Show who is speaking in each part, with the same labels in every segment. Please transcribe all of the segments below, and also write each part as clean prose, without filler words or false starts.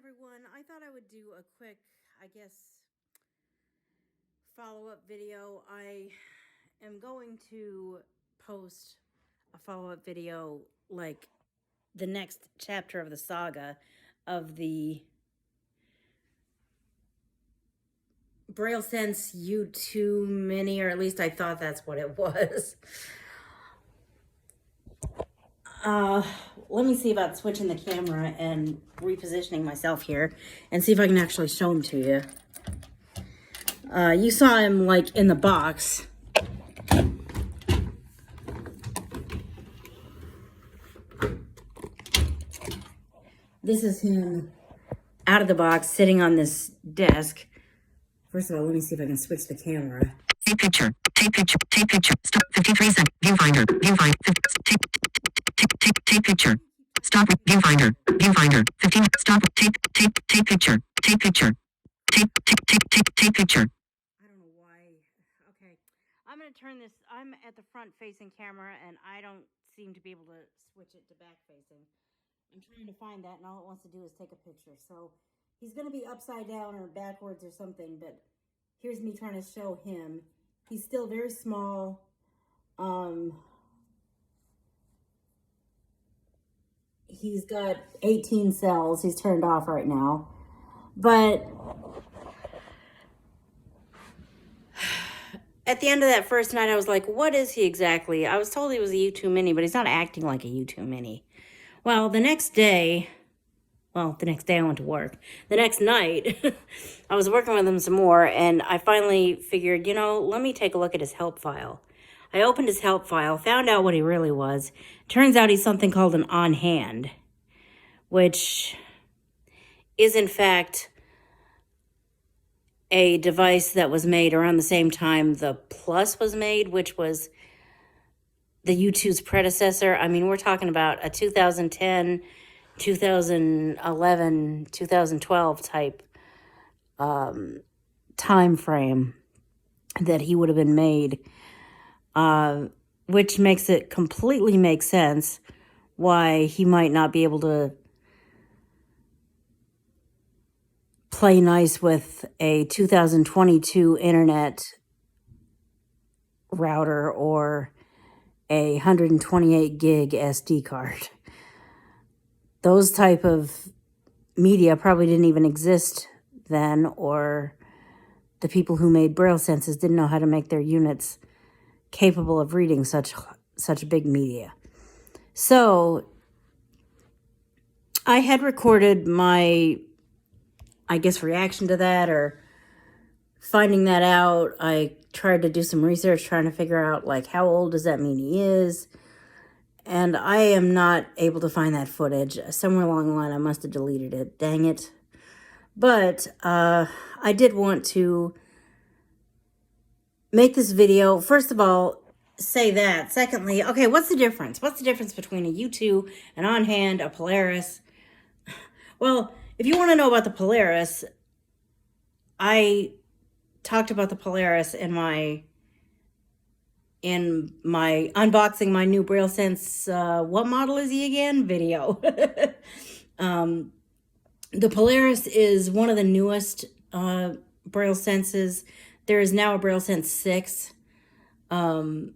Speaker 1: everyone. I thought I would do a quick, I guess, follow-up video. I am going to post a follow-up video, like the next chapter of the saga of the Braille Sense U2 Mini, or at least I thought that's what it was. Let me see about switching the camera and repositioning myself here and see if I can actually show them to you. You saw him like in the box. This is him out of the box sitting on this desk. First of all, let me see if I can switch the camera.
Speaker 2: Take picture, take picture, take picture, stop, 53 seconds, viewfinder, viewfinder, take picture, stop, viewfinder, 15, stop, take picture, take picture, take picture.
Speaker 1: I don't know why. Okay, I'm going to turn this, I'm at the front facing camera and I don't seem to be able to switch it to back facing. I'm trying to find that and all it wants to do is take a picture. So he's going to be upside down or backwards or something, but here's me trying to show him. He's still very small. He's got 18 cells. He's turned off right now. But at the end of that first night, I was like, what is he exactly? I was told he was a U2 Mini, but he's not acting like a U2 Mini. Well, the next day I went to work. The next night, I was working with him some more, and I finally figured, you know, let me take a look at his help file. I opened his help file, found out what he really was. Turns out he's something called an on-hand, which is, in fact, a device that was made around the same time the Plus was made, which was the U2's predecessor. I mean, we're talking about a 2010, 2011, 2012 type time frame that he would have been made, which makes it completely make sense why he might not be able to play nice with a 2022 internet router or a 128 gig SD card. Those type of media probably didn't even exist then, or the people who made Braille Senses didn't know how to make their units capable of reading such big media. So I had recorded my, I guess, reaction to that, or finding that out. I tried to do some research trying to figure out, like, how old does that mean he is? And I am not able to find that footage. Somewhere along the line, I must have deleted it. Dang it. But I did want to make this video. First of all, say that. Secondly, okay, what's the difference? What's the difference between a U2, an on-hand, a Polaris? Well, if you want to know about the Polaris, I talked about the Polaris in my unboxing my new Braille Sense, what model is he again, video. The Polaris is one of the newest Braille Senses. There is now a Braille Sense 6. The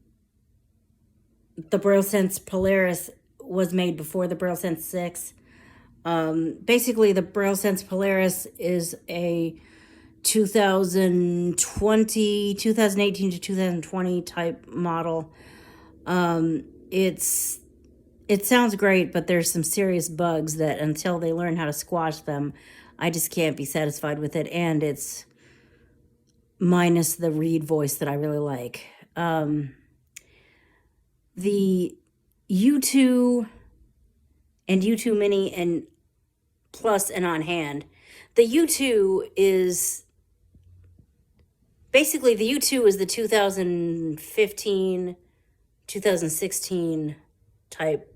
Speaker 1: Braille Sense Polaris was made before the Braille Sense 6. Basically, the Braille Sense Polaris is a 2018 to 2020 type model. It sounds great, but there's some serious bugs that until they learn how to squash them, I just can't be satisfied with it. And it's minus the read voice that I really like. The U2 and U2 Mini and Plus and on hand, the U2 is basically, the U2 is the 2015, 2016 type.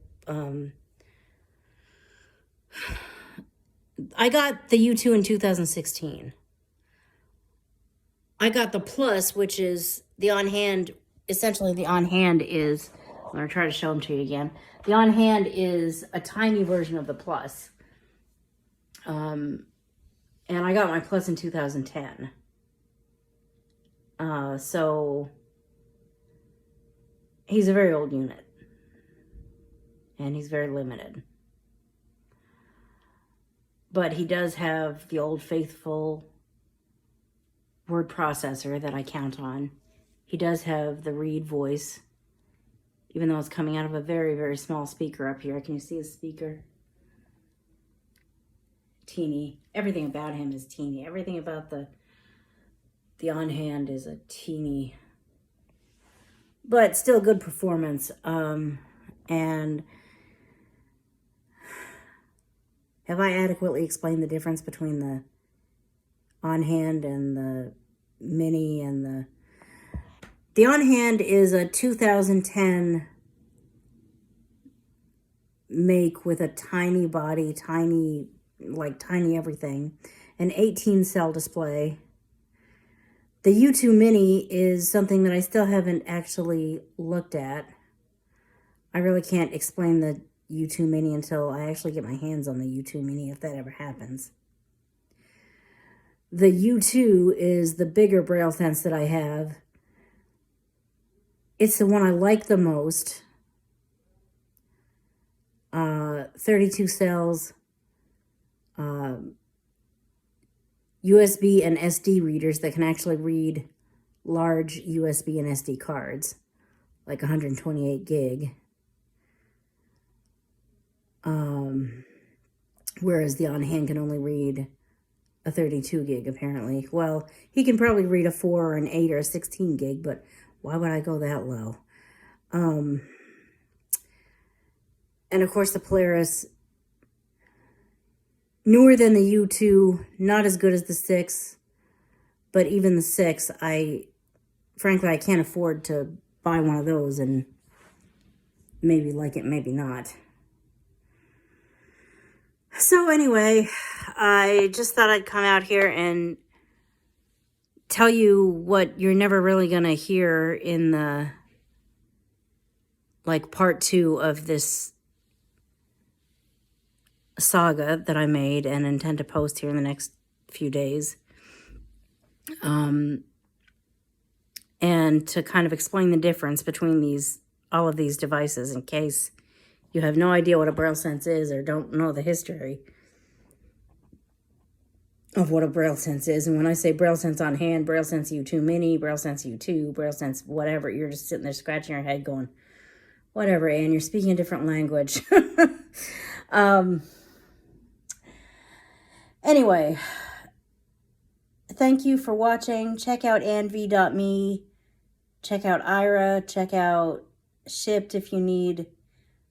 Speaker 1: I got the U2 in 2016. I got the Plus, which is the on-hand. Essentially, the on-hand is, I'm going to try to show them to you again. The on-hand is a tiny version of the Plus. And I got my Plus in 2010. So he's a very old unit. And he's very limited. But he does have the old faithful word processor that I count on. He does have the read voice, even though it's coming out of a very, very small speaker up here. Can you see his speaker? Teeny. Everything about him is teeny. Everything about the on-hand is a teeny, but still good performance. And have I adequately explained the difference between the on-hand and the mini and the on-hand is a 2010 make with a tiny body, tiny everything, an 18-cell display. The U2 Mini is something that I still haven't actually looked at. I really can't explain the U2 Mini until I actually get my hands on the U2 Mini, if that ever happens. The U2 is the bigger braille sense that I have. It's the one I like the most. 32 cells, USB and SD readers that can actually read large USB and SD cards, like 128 gig. Whereas the on-hand can only read a 32 gig, apparently. Well, he can probably read a 4 or an 8 or a 16 gig, but why would I go that low? And of course the Polaris, newer than the U2, not as good as the 6, but even the 6, frankly, I can't afford to buy one of those and maybe like it, maybe not. So anyway, I just thought I'd come out here and tell you what you're never really going to hear in the, part 2 of this saga that I made and intend to post here in the next few days. And to kind of explain the difference between all of these devices in case you have no idea what a braille sense is or don't know the history of what a braille sense is. And when I say braille sense on hand, braille sense U2 Mini, braille sense U2, braille sense whatever, you're just sitting there scratching your head going, whatever, Anne, you're speaking a different language. Anyway, thank you for watching. Check out anv.me. Check out Aira. Check out Shipped if you need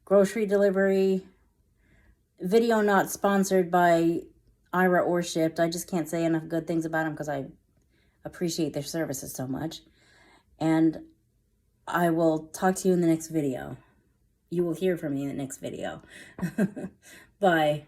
Speaker 1: grocery delivery. Video not sponsored by Aira or Shipped. I just can't say enough good things about them because I appreciate their services so much. And I will talk to you in the next video. You will hear from me in the next video. Bye.